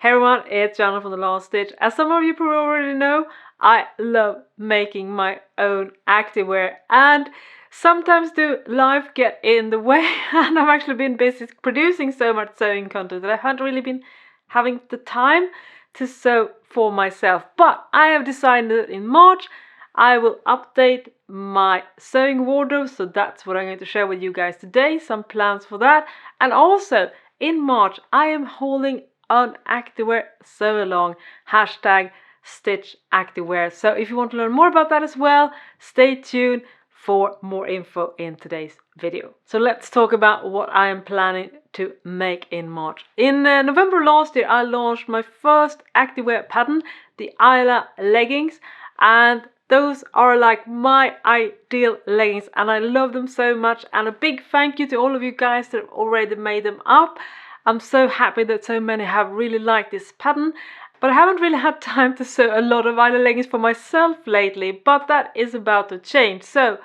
Hey everyone, it's Jana from The Last Stitch. As some of you probably already know, I love making my own activewear, and sometimes life get in the way and I've actually been busy producing so much sewing content that I haven't really been having the time to sew for myself. But I have decided that in March I will update my sewing wardrobe, so that's what I'm going to share with you guys today, some plans for that. And also in March I am holding on activewear sew along, hashtag Stitch Activewear. So if you want to learn more about that as well, stay tuned for more info in today's video. So let's talk about what I am planning to make in March. In November last year I launched my first activewear pattern, the ILA Leggings, and those are like my ideal leggings and I love them so much. And a big thank you to all of you guys that have already made them up. I'm so happy that so many have really liked this pattern, but I haven't really had time to sew a lot of ILA leggings for myself lately, but that is about to change. So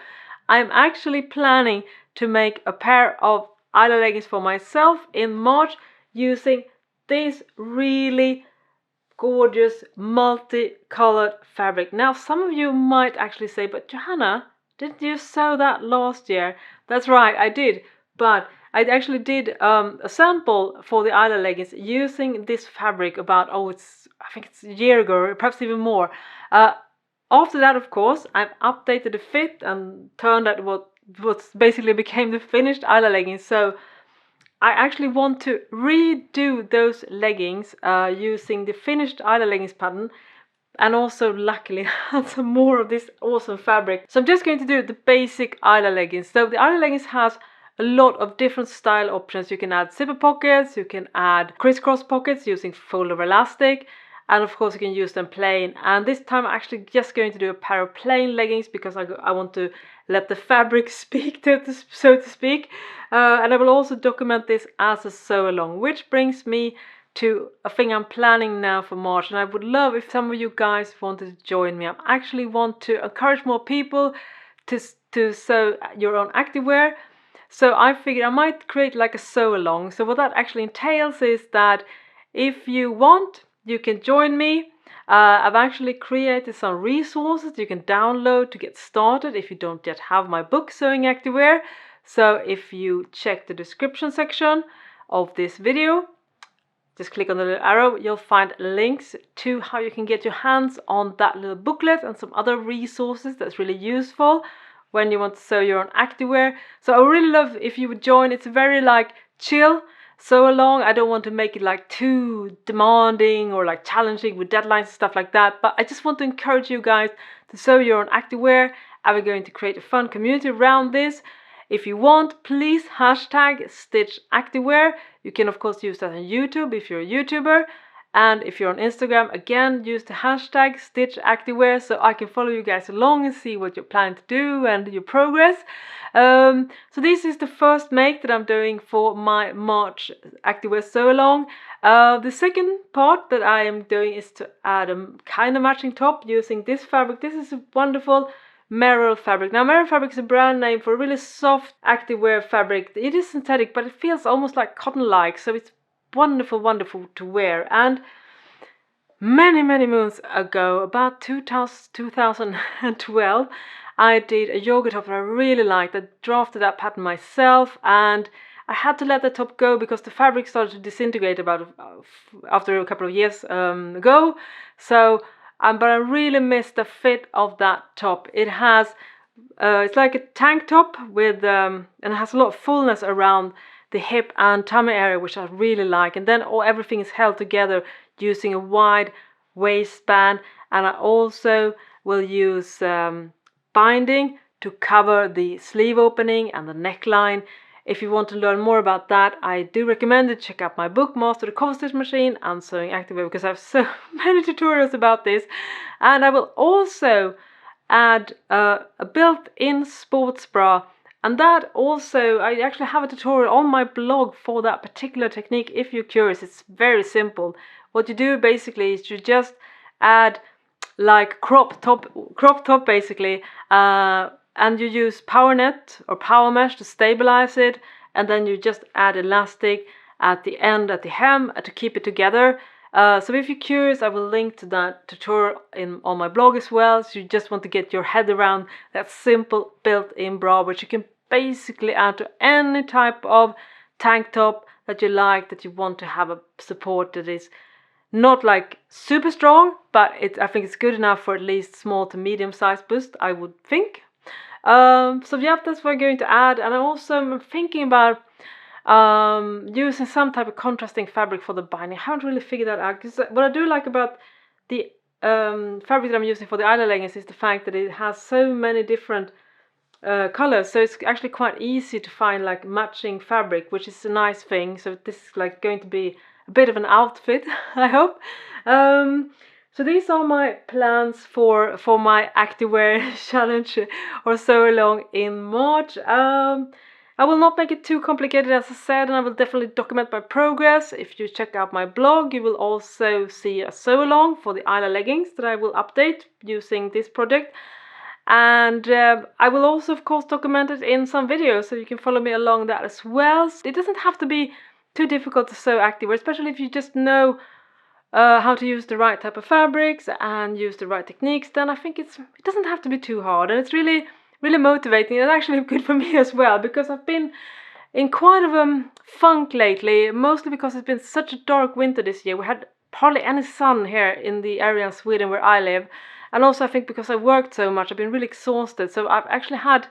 I'm actually planning to make a pair of ILA leggings for myself in March using this really gorgeous multicolored fabric. Now some of you might actually say, but Johanna, didn't you sew that last year? That's right, I did, but I actually did a sample for the ILA leggings using this fabric about, I think it's a year ago, perhaps even more. After that, of course, I've updated the fit and turned out what basically became the finished ILA leggings. So I actually want to redo those leggings using the finished ILA leggings pattern, and also luckily had some more of this awesome fabric. So I'm just going to do the basic ILA leggings. So the ILA leggings has a lot of different style options. You can add zipper pockets, you can add crisscross pockets using fold-over elastic, and of course you can use them plain. And this time I'm actually just going to do a pair of plain leggings because I want to let the fabric speak, so to speak. And I will also document this as a sew along, which brings me to a thing I'm planning now for March, and I would love if some of you guys wanted to join me. I actually want to encourage more people to sew your own activewear. So I figured I might create like a sew along. So what that actually entails is that if you want, you can join me. I've actually created some resources you can download to get started if you don't yet have my book, Sewing Activewear. So if you check the description section of this video, just click on the little arrow, you'll find links to how you can get your hands on that little booklet and some other resources that's really useful when you want to sew your own activewear. So I would really love if you would join. It's very like chill sew along. I don't want to make it like too demanding or like challenging with deadlines and stuff like that, but I just want to encourage you guys to sew your own activewear, and we're going to create a fun community around this. If you want, please hashtag Stitch Activewear. You can of course use that on YouTube if you're a YouTuber. And if you're on Instagram, again, use the hashtag Stitch Activewear so I can follow you guys along and see what you're planning to do and your progress. So this is the first make that I'm doing for my March activewear sew along. The second part that I am doing is to add a kind of matching top using this fabric. This is a wonderful Merrill fabric. Now Merrill fabric is a brand name for a really soft activewear fabric. It is synthetic, but it feels almost like cotton-like, so it's wonderful to wear. And many moons ago, about 2012, I did a yoga top that I really liked. I drafted that pattern myself, and I had to let the top go because the fabric started to disintegrate after a couple of years ago. So but I really missed the fit of that top. It has it's like a tank top with and it has a lot of fullness around the hip and tummy area, which I really like, and then everything is held together using a wide waistband. And I also will use binding to cover the sleeve opening and the neckline. If you want to learn more about that, I do recommend to check out my book, Master the Coverstitch Machine and Sewing Activewear, because I have so many tutorials about this. And I will also add a built-in sports bra. And that also, I actually have a tutorial on my blog for that particular technique if you're curious. It's very simple. What you do basically is you just add like crop top basically, and you use power net or power mesh to stabilize it, and then you just add elastic at the end, at the hem, to keep it together. So if you're curious, I will link to that tutorial on my blog as well. So you just want to get your head around that simple built-in bra, which you can basically add to any type of tank top that you like, that you want to have a support that is not like super strong, but I think it's good enough for at least small to medium size boost, I would think. So yeah, that's what I'm going to add. And I also am thinking about using some type of contrasting fabric for the binding. I haven't really figured that out, because what I do like about the fabric that I'm using for the ILA leggings is the fact that it has so many different colors, so it's actually quite easy to find like matching fabric, which is a nice thing. So this is like going to be a bit of an outfit, I hope. So these are my plans for my activewear challenge or sew along in March. I will not make it too complicated, as I said, and I will definitely document my progress. If you check out my blog, you will also see a sew along for the ILA leggings that I will update using this project. And I will also, of course, document it in some videos, so you can follow me along that as well. It doesn't have to be too difficult to sew activewear, especially if you just know how to use the right type of fabrics and use the right techniques. Then I think it doesn't have to be too hard, and it's really motivating, and actually good for me as well, because I've been in quite of a funk lately, mostly because it's been such a dark winter this year. We had hardly any sun here in the area of Sweden where I live. And also I think because I worked so much, I've been really exhausted. So I've actually had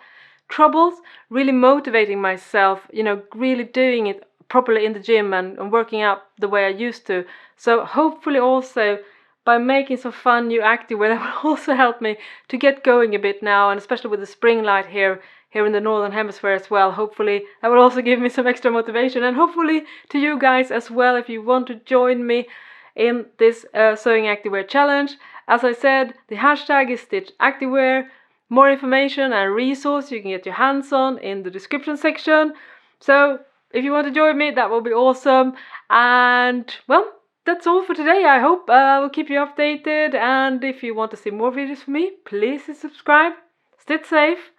troubles really motivating myself, you know, really doing it properly in the gym and working out the way I used to. So hopefully also by making some fun new activewear, that will also help me to get going a bit now, and especially with the spring light here in the northern hemisphere as well. Hopefully that will also give me some extra motivation, and hopefully to you guys as well, if you want to join me in this sewing activewear challenge. As I said, the hashtag is stitchactivewear. More information and resources you can get your hands on in the description section. So if you want to join me, that will be awesome. And well, that's all for today. I hope I will keep you updated. And if you want to see more videos from me, please subscribe. Stay safe.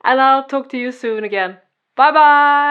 And I'll talk to you soon again. Bye bye!